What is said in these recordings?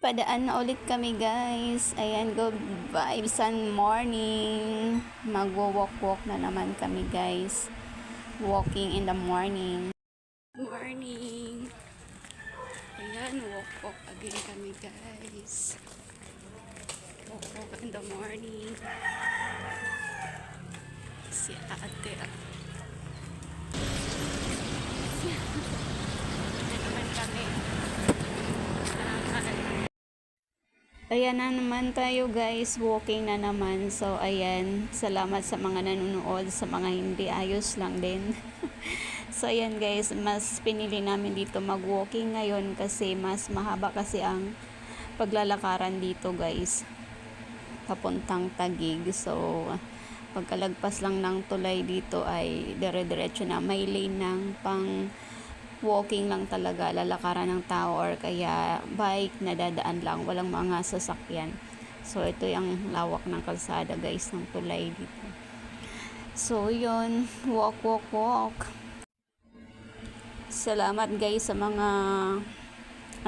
Padaan na ulit kami guys. Ayan, go vibes and morning. Magwo-walk-walk na naman kami guys. Walking in the morning. Morning. Ayan, walk-walk again kami guys. Walk-walk in the morning. Si ate. Ayan naman kami. Ayan na naman tayo guys, walking na naman. So ayan, salamat sa mga nanonood, sa mga hindi, ayos lang din. So ayan guys, mas pinili namin dito mag-walking ngayon kasi mas mahaba kasi ang paglalakaran dito guys, papuntang Taguig. So pagkalagpas lang ng tulay dito ay dire-diretso na, may lane ng pang walking lang talaga, lalakaran ng tao or kaya bike na dadaan lang, walang mga sasakyan. So ito yung lawak ng kalsada guys, ng tulay dito. So yun, walk walk walk. Salamat guys sa mga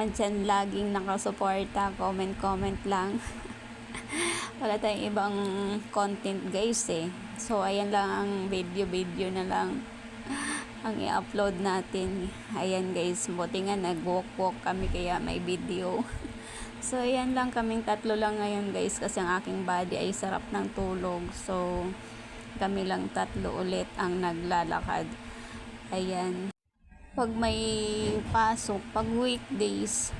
andyan laging nakasuporta, comment lang. Wala tayong ibang content guys eh. So ayan lang ang video na lang ang i-upload natin. Ayan guys, buti nga nag-walk-walk kami kaya may video. So ayan lang, kaming tatlo lang ngayon guys kasi ang aking body ay sarap ng tulog. So kami lang tatlo ulit ang naglalakad. Ayan. Pag may pasok, pag weekdays,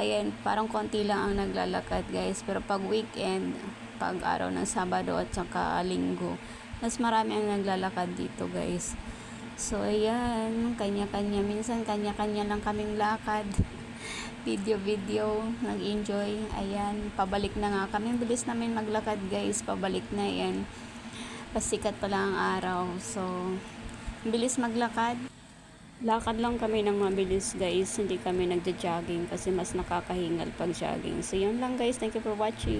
ayan, parang konti lang ang naglalakad guys. Pero pag weekend, pag araw ng Sabado at saka Linggo, mas marami ang naglalakad dito guys. So, ayan, kanya-kanya. Minsan, kanya-kanya lang kaming lakad. Video, nag-enjoy. Ayan, pabalik na nga kami. Bilis namin maglakad, guys. Pabalik na, ayan. Pasikat pa lang ang araw. So, bilis maglakad. Lakad lang kami ng mabilis, guys. Hindi kami nagja-jogging kasi mas nakakahingal pag jogging. So, yun lang, guys. Thank you for watching.